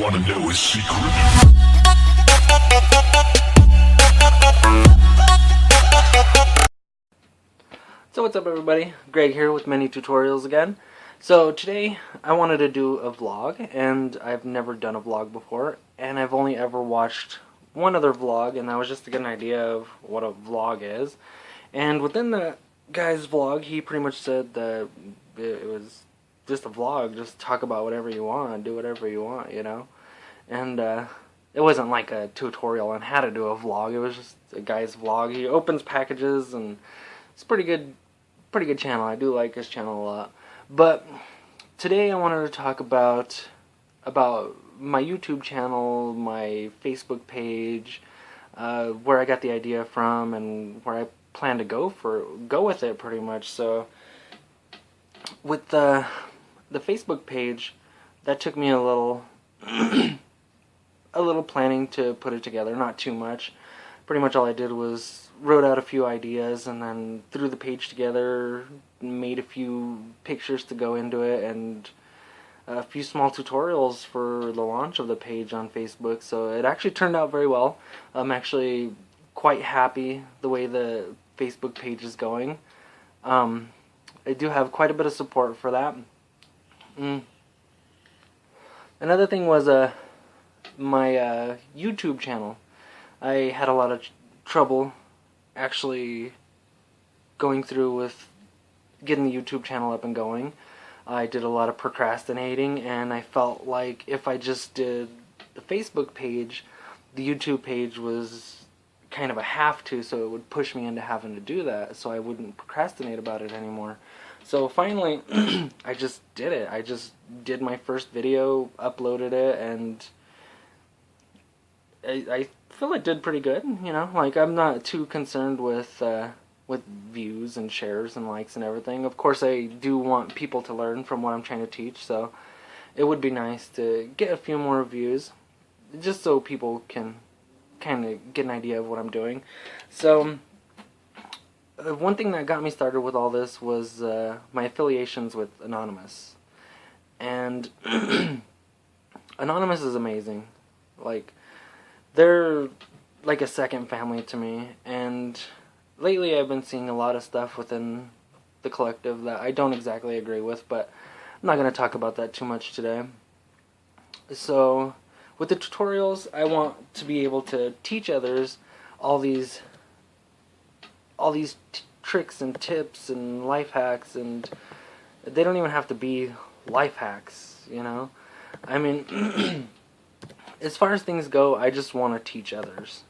wanna know his secret? So what's up everybody, Greg here with many tutorials again. So today I wanted to do a vlog, and I've never done a vlog before, and I've only ever watched one other vlog, and that was just to get an idea of what a vlog is. And within the guy's vlog, he pretty much said that it was just a vlog, just talk about whatever you want, do whatever you want, you know. And it wasn't like a tutorial on how to do a vlog, it was just a guy's vlog. He opens packages, and it's pretty good channel. I do like his channel a lot. But today I wanted to talk about my YouTube channel, my Facebook page, where I got the idea from, and where I plan to go with it pretty much. So with the Facebook page, that took me a little planning to put it together, not too much. Pretty much all I did was wrote out a few ideas and then threw the page together, made a few pictures to go into it, and a few small tutorials for the launch of the page on Facebook. So it actually turned out very well. I'm actually quite happy the way the Facebook page is going. I do have quite a bit of support for that. Another thing was my YouTube channel. I had a lot of trouble actually going through with getting the YouTube channel up and going. I did a lot of procrastinating, and I felt like if I just did the Facebook page, the YouTube page was kind of a have to, so it would push me into having to do that, so I wouldn't procrastinate about it anymore. So finally, I just did it. I just did my first video, uploaded it, and I feel it did pretty good, you know. Like, I'm not too concerned with views and shares and likes and everything. Of course, I do want people to learn from what I'm trying to teach, so it would be nice to get a few more views, just so people can kind of get an idea of what I'm doing. So one thing that got me started with all this was my affiliations with Anonymous. And Anonymous is amazing. Like, they're like a second family to me, and lately I've been seeing a lot of stuff within the collective that I don't exactly agree with, but I'm not going to talk about that too much today. So with the tutorials, I want to be able to teach others all these tricks and tips and life hacks, and they don't even have to be life hacks, you know. I mean, as far as things go, I just want to teach others.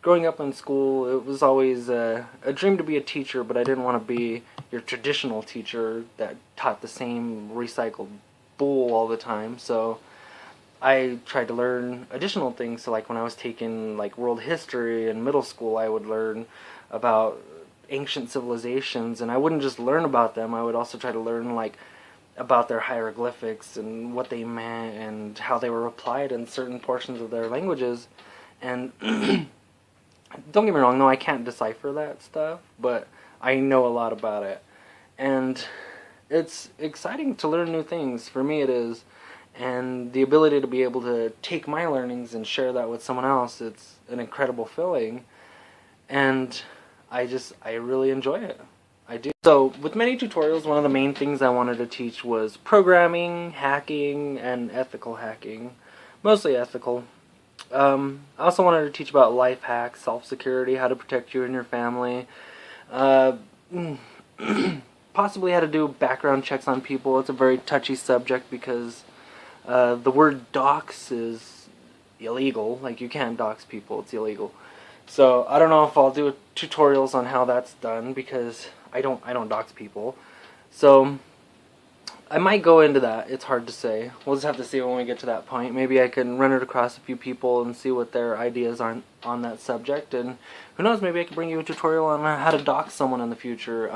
Growing up in school, it was always a dream to be a teacher, but I didn't want to be your traditional teacher that taught the same recycled bull all the time. So I tried to learn additional things. So like when I was taking like world history in middle school, I would learn about ancient civilizations, and I wouldn't just learn about them, I would also try to learn like about their hieroglyphics and what they meant and how they were applied in certain portions of their languages. And don't get me wrong, no, I can't decipher that stuff, but I know a lot about it. And it's exciting to learn new things. For me it is. And the ability to be able to take my learnings and share that with someone else, it's an incredible feeling. And I really enjoy it. I do. So with many tutorials, one of the main things I wanted to teach was programming, hacking, and ethical hacking. Mostly ethical. I also wanted to teach about life hacks, self-security, how to protect you and your family. Possibly how to do background checks on people. It's a very touchy subject because the word dox is illegal. Like, you can't dox people, it's illegal. So I don't know if I'll do tutorials on how that's done, because I don't dox people. So I might go into that. It's hard to say. We'll just have to see when we get to that point. Maybe I can run it across a few people and see what their ideas are on that subject. And who knows, maybe I can bring you a tutorial on how to dox someone in the future.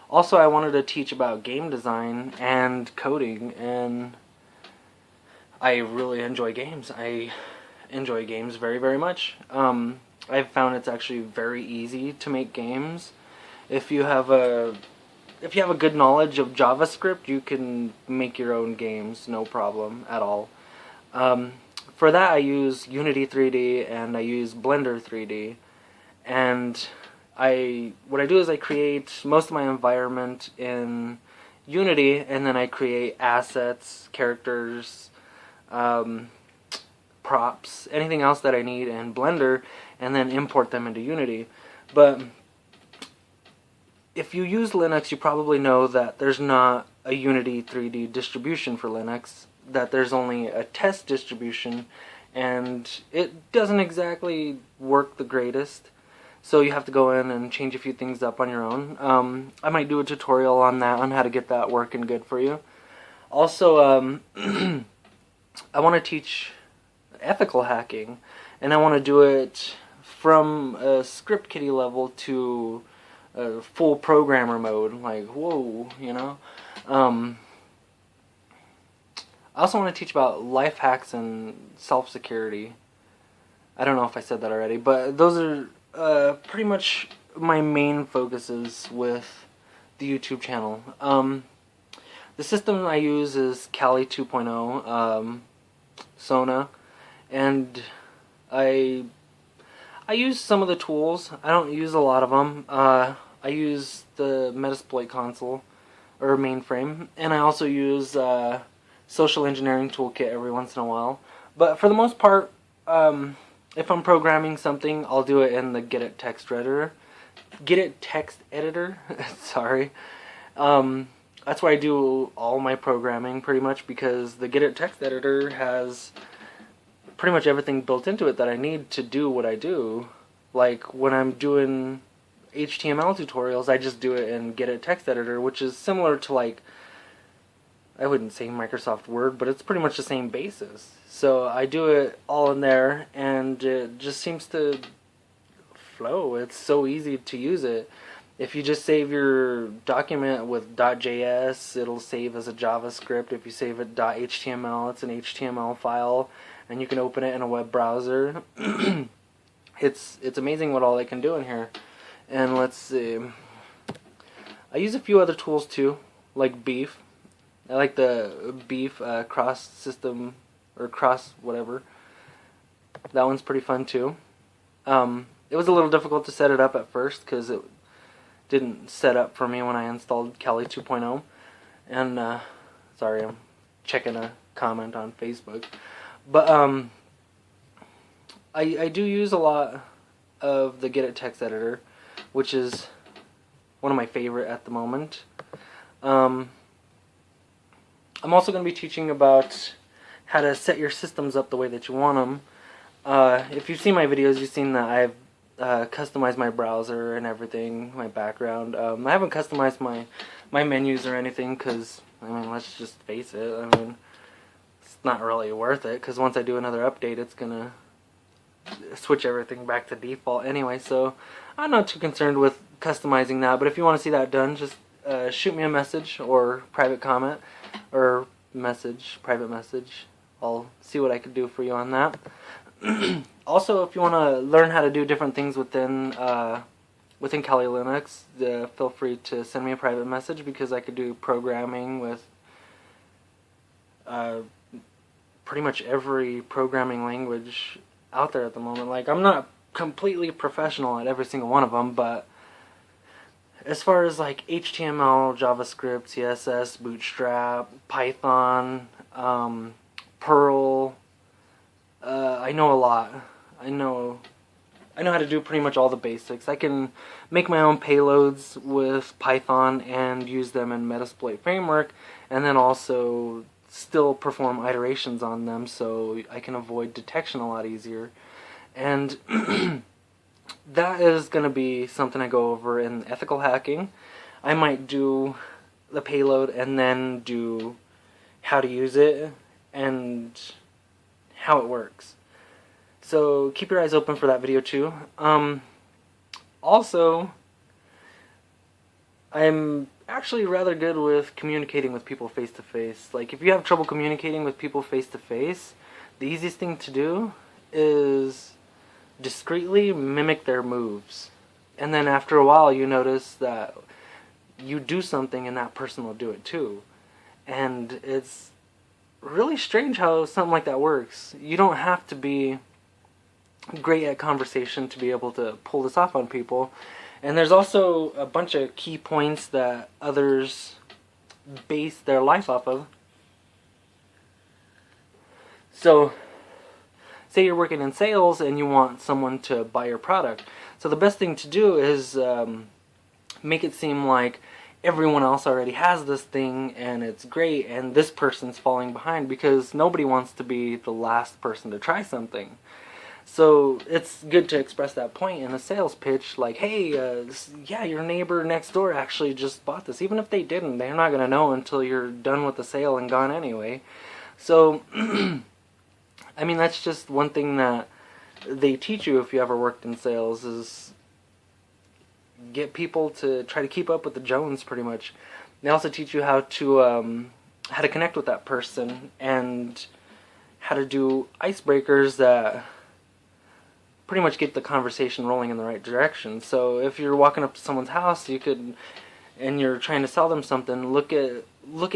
Also, I wanted to teach about game design and coding, and I really enjoy games. I enjoy games very, very much. I've found it's actually very easy to make games. If you have a if you have a good knowledge of JavaScript, you can make your own games, no problem at all. For that, I use Unity 3D and I use Blender 3D. And what I do is I create most of my environment in Unity, and then I create assets, characters, props, anything else that I need in Blender, and then import them into Unity. But if you use Linux, you probably know that there's not a Unity 3D distribution for Linux, that there's only a test distribution, and it doesn't exactly work the greatest. So you have to go in and change a few things up on your own. I might do a tutorial on that, on how to get that working good for you. Also, I want to teach ethical hacking, and I want to do it from a script kiddie level to a full programmer mode, like, whoa, you know. I also want to teach about life hacks and self-security. I don't know if I said that already, but those are pretty much my main focuses with the YouTube channel. The system I use is Kali 2.0, Sona, and I use some of the tools. I don't use a lot of them. I use the Metasploit console, or mainframe, and I also use Social Engineering Toolkit every once in a while. But for the most part, if I'm programming something, I'll do it in the Get It text editor. Sorry. That's where I do all my programming pretty much, because the Get It text editor has pretty much everything built into it that I need to do what I do. Like when I'm doing HTML tutorials, I just do it in Get It text editor, which is similar to, like, I wouldn't say Microsoft Word, but it's pretty much the same basis. So I do it all in there, and it just seems to flow. It's so easy to use it. If you just save your document with .js, it'll save as a JavaScript. If you save it .html, it's an HTML file, and you can open it in a web browser. It's amazing what all they can do in here. And let's see. I use a few other tools too, like Beef. I like the Beef cross system, or cross whatever. That one's pretty fun too. It was a little difficult to set it up at first because it didn't set up for me when I installed Kali 2.0. And sorry, I'm checking a comment on Facebook. But I do use a lot of the Get It text editor, which is one of my favorite at the moment. I'm also going to be teaching about how to set your systems up the way that you want them. If you've seen my videos, you've seen that I've customized my browser and everything, my background. I haven't customized my menus or anything because, I mean, let's just face it. I mean, it's not really worth it because once I do another update, it's going to switch everything back to default anyway. So I'm not too concerned with customizing that. But if you want to see that done, just shoot me a message or private comment. Or private message. I'll see what I can do for you on that. Also, if you want to learn how to do different things within Kali Linux, feel free to send me a private message, because I could do programming with pretty much every programming language out there at the moment. Like, I'm not completely professional at every single one of them, but as far as like HTML, JavaScript, CSS, Bootstrap, Python, Perl, I know a lot. I know how to do pretty much all the basics. I can make my own payloads with Python and use them in Metasploit framework, and then also still perform iterations on them so I can avoid detection a lot easier. And that is going to be something I go over in ethical hacking. I might do the payload and then do how to use it and how it works. So keep your eyes open for that video too. Also, I'm actually rather good with communicating with people face to face. Like, if you have trouble communicating with people face to face, the easiest thing to do is discreetly mimic their moves. And then after a while you notice that you do something and that person will do it too. And it's really strange how something like that works. You don't have to be great at conversation to be able to pull this off on people. And there's also a bunch of key points that others base their life off of. So, say you're working in sales and you want someone to buy your product. So the best thing to do is make it seem like everyone else already has this thing and it's great and this person's falling behind, because nobody wants to be the last person to try something. So it's good to express that point in a sales pitch, like, hey, yeah, your neighbor next door actually just bought this. Even if they didn't, they're not going to know until you're done with the sale and gone anyway. So, I mean, that's just one thing that they teach you if you ever worked in sales, is get people to try to keep up with the Jones, pretty much. They also teach you how to connect with that person and how to do icebreakers that pretty much get the conversation rolling in the right direction. So if you're walking up to someone's house, and you're trying to sell them something, look at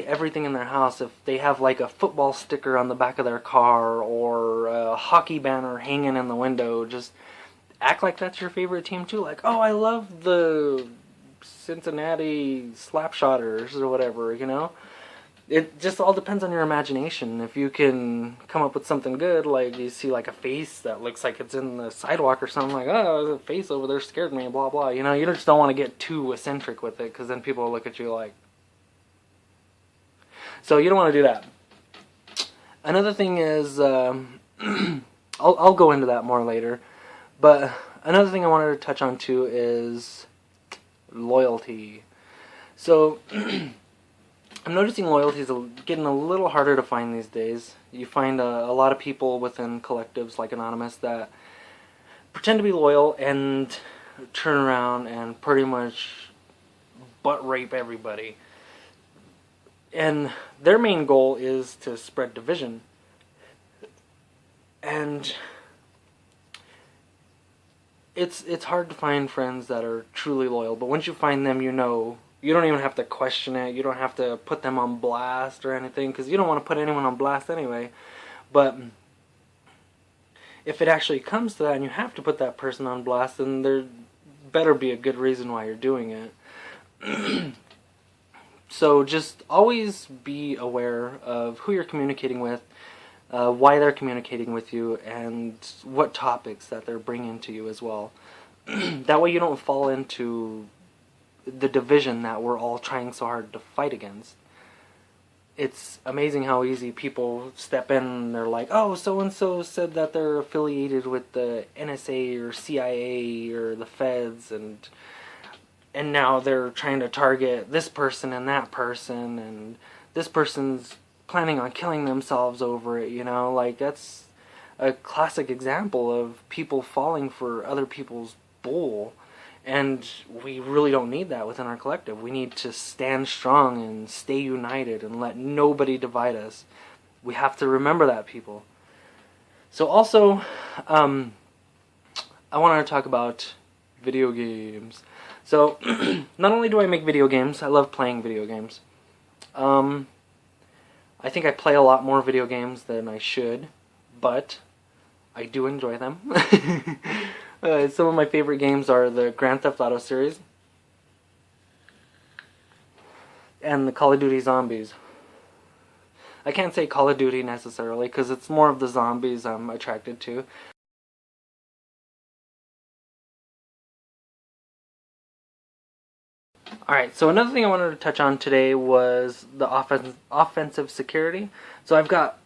everything in their house. If they have like a football sticker on the back of their car or a hockey banner hanging in the window, just act like that's your favorite team too. Like, oh, I love the Cincinnati Slapshotters or whatever, you know? It just all depends on your imagination. If you can come up with something good, like you see like a face that looks like it's in the sidewalk or something, like, oh, there's a face over there scared me, blah, blah. You know, you just don't want to get too eccentric with it, because then people will look at you like... So you don't want to do that. Another thing is, I'll go into that more later, but another thing I wanted to touch on too is loyalty. So... I'm noticing loyalty is getting a little harder to find these days. You find a lot of people within collectives like Anonymous that pretend to be loyal and turn around and pretty much butt rape everybody. And their main goal is to spread division. And it's hard to find friends that are truly loyal, but once you find them, you know. You don't even have to question it. You don't have to put them on blast or anything, because you don't want to put anyone on blast anyway. But if it actually comes to that and you have to put that person on blast, then there better be a good reason why you're doing it. So just always be aware of who you're communicating with, why they're communicating with you, and what topics that they're bringing to you as well. That way you don't fall into the division that we're all trying so hard to fight against. It's amazing how easy people step in and they're like, oh, so-and-so said that they're affiliated with the NSA or CIA or the feds, and now they're trying to target this person and that person, and this person's planning on killing themselves over it, you know? Like, that's a classic example of people falling for other people's bull. And we really don't need that within our collective. We need to stand strong and stay united and let nobody divide us. We have to remember that, people. So also, I want to talk about video games. So, not only do I make video games, I love playing video games. I think I play a lot more video games than I should, but I do enjoy them. Some of my favorite games are the Grand Theft Auto series and the Call of Duty Zombies. I can't say Call of Duty necessarily, because it's more of the zombies I'm attracted to. Alright, so another thing I wanted to touch on today was the offensive security. So I've got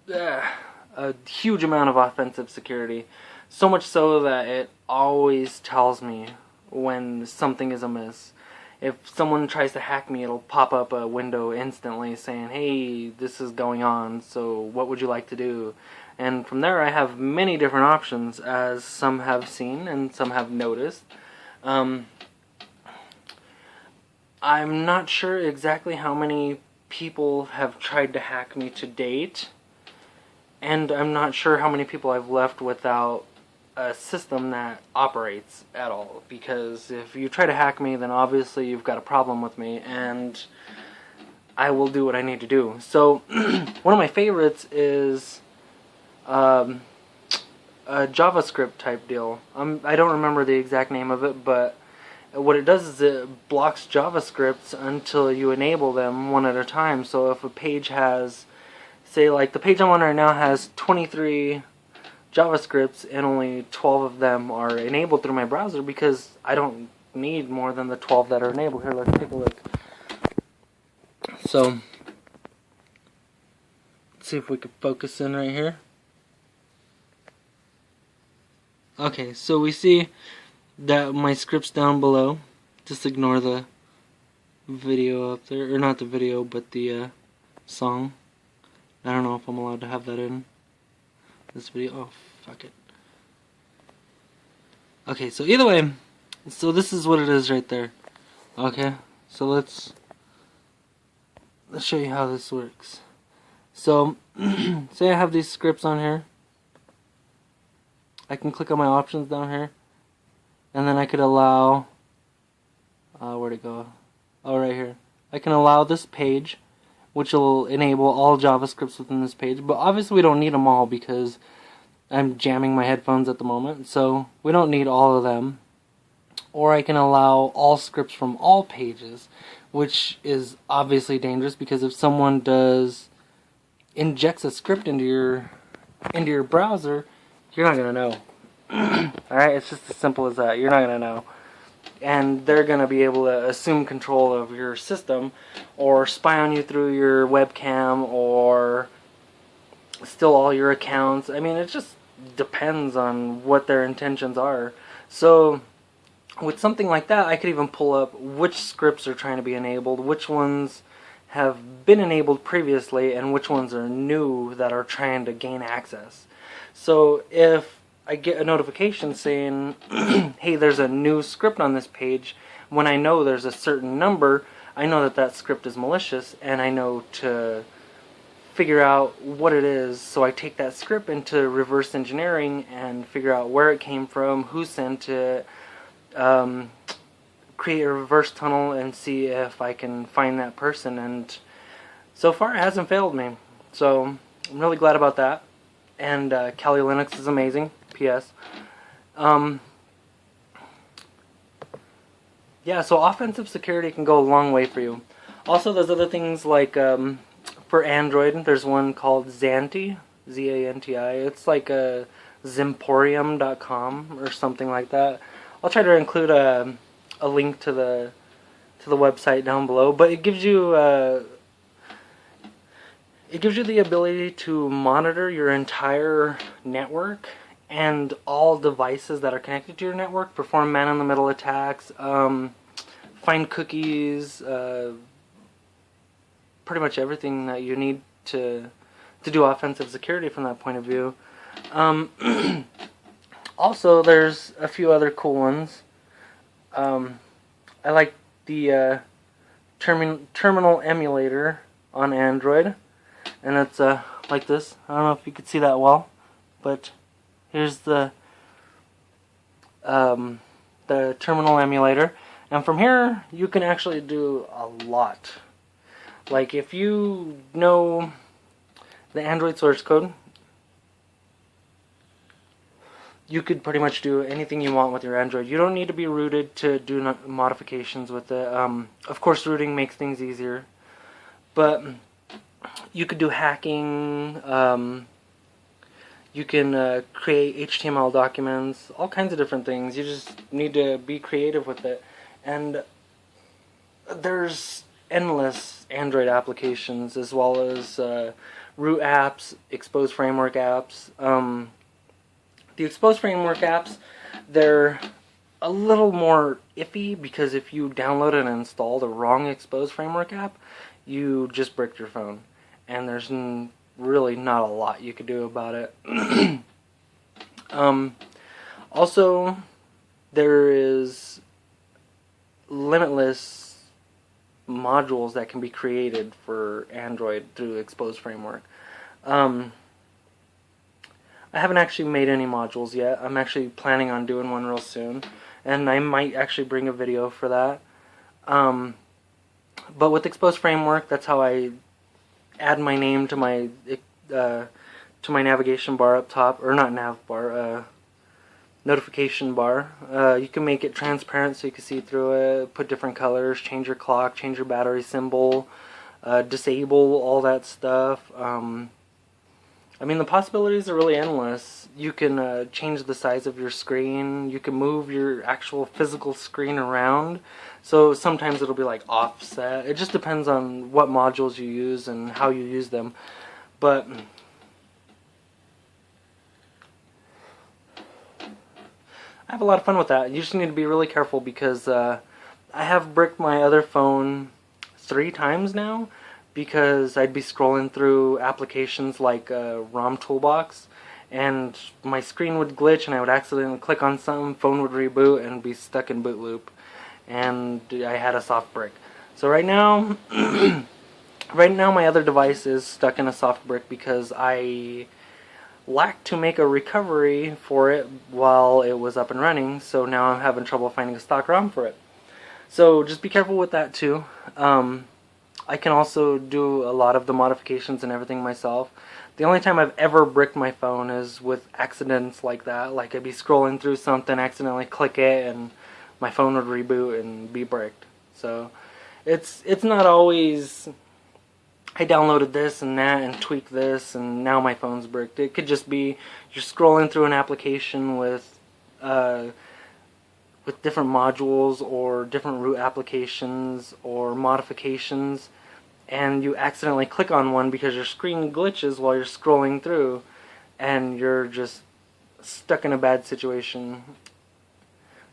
a huge amount of offensive security. So much so that it always tells me when something is amiss. If someone tries to hack me, it'll pop up a window instantly saying, hey, this is going on, so what would you like to do? And from there I have many different options, as some have seen and some have noticed. I'm not sure exactly how many people have tried to hack me to date, and I'm not sure how many people I've left without a system that operates at all, because if you try to hack me, then obviously you've got a problem with me, and I will do what I need to do. So one of my favorites is a JavaScript type deal. I don't remember the exact name of it, but what it does is it blocks JavaScripts until you enable them one at a time. So if a page has, say like the page I'm on right now has 23 JavaScripts and only 12 of them are enabled through my browser, because I don't need more than the 12 that are enabled. Here, let's take a look. So, let's see if we can focus in right here. Okay, so we see that my script's down below. Just ignore the video up there, or not the video, but the song. I don't know if I'm allowed to have that in this video. Oh, fuck it. Okay, so either way, so this is what it is right there. Okay, so let's show you how this works. So, say I have these scripts on here. I can click on my options down here, and then I could allow, where'd it go? Oh, right here. I can allow this page, which will enable all JavaScripts within this page, but obviously we don't need them all because I'm jamming my headphones at the moment, so we don't need all of them. Or I can allow all scripts from all pages, which is obviously dangerous, because if someone injects a script into your browser, you're not gonna know. Alright, it's just as simple as that. You're not gonna know. And they're gonna be able to assume control of your system, or spy on you through your webcam, or steal all your accounts. I mean, it just depends on what their intentions are. So with something like that, I could even pull up which scripts are trying to be enabled, which ones have been enabled previously, and which ones are new that are trying to gain access. So if I get a notification saying, hey, there's a new script on this page, when I know there's a certain number, I know that that script is malicious, and I know to figure out what it is. So I take that script into reverse engineering and figure out where it came from, who sent it, create a reverse tunnel and see if I can find that person, and so far it hasn't failed me. So I'm really glad about that. And Kali Linux is amazing. P.S. Yeah, so offensive security can go a long way for you. Also, there's other things like for Android, there's one called Zanti, Z-A-N-T-I. It's like a Zimporium.com or something like that. I'll try to include a link to the website down below, but it gives you the ability to monitor your entire network and all devices that are connected to your network, perform man-in-the-middle attacks, find cookies, pretty much everything that you need to do offensive security from that point of view. Also, there's a few other cool ones. I like the terminal emulator on Android, and it's like this. I don't know if you could see that well, but here's the terminal emulator, and from here you can actually do a lot. Like if you know the Android source code, you could pretty much do anything you want with your Android. You don't need to be rooted to do modifications with it. Of course, rooting makes things easier, but you could do hacking. You can create HTML documents, all kinds of different things. You just need to be creative with it. And there's endless Android applications, as well as root apps, exposed framework apps. The exposed framework apps, they're a little more iffy, because if you download and install the wrong exposed framework app, you just bricked your phone. And there's really not a lot you could do about it. Also, there is limitless modules that can be created for Android through exposed framework. I haven't actually made any modules yet. I'm actually planning on doing one real soon, and I might actually bring a video for that. But with Expose Framework, that's how I add my name to my navigation bar up top, or not nav bar, notification bar. You can make it transparent so you can see through it, put different colors, change your clock, change your battery symbol, disable all that stuff. I mean, the possibilities are really endless. You can change the size of your screen. You can move your actual physical screen around. So sometimes it'll be like offset. It just depends on what modules you use and how you use them. But I have a lot of fun with that. You just need to be really careful because I have bricked my other phone 3 times now, because I'd be scrolling through applications like ROM Toolbox, and my screen would glitch and I would accidentally click on something, phone would reboot and be stuck in boot loop, and I had a soft brick. So right now my other device is stuck in a soft brick because I lacked to make a recovery for it while it was up and running, so now I'm having trouble finding a stock ROM for it. So just be careful with that too. I can also do a lot of the modifications and everything myself. The only time I've ever bricked my phone is with accidents like that. Like I'd be scrolling through something, accidentally click it, and my phone would reboot and be bricked. So it's not always I downloaded this and that and tweaked this and now my phone's bricked. It could just be you're scrolling through an application with different modules or different root applications or modifications, and you accidentally click on one because your screen glitches while you're scrolling through, and you're just stuck in a bad situation.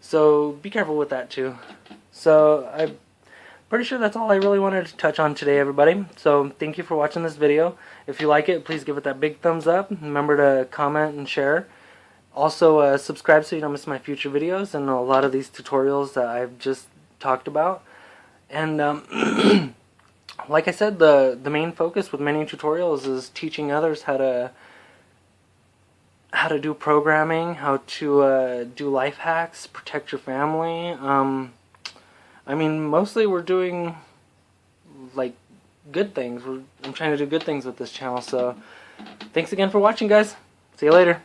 So be careful with that too. So I'm pretty sure that's all I really wanted to touch on today, everybody. So thank you for watching this video. If you like it, please give it that big thumbs up. Remember to comment and share. Also, subscribe so you don't miss my future videos and a lot of these tutorials that I've just talked about. And like I said, the main focus with many tutorials is teaching others how to do programming, how to do life hacks, protect your family. I mean, mostly we're doing like good things. I'm trying to do good things with this channel. So thanks again for watching, guys. See you later.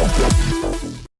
Yeah.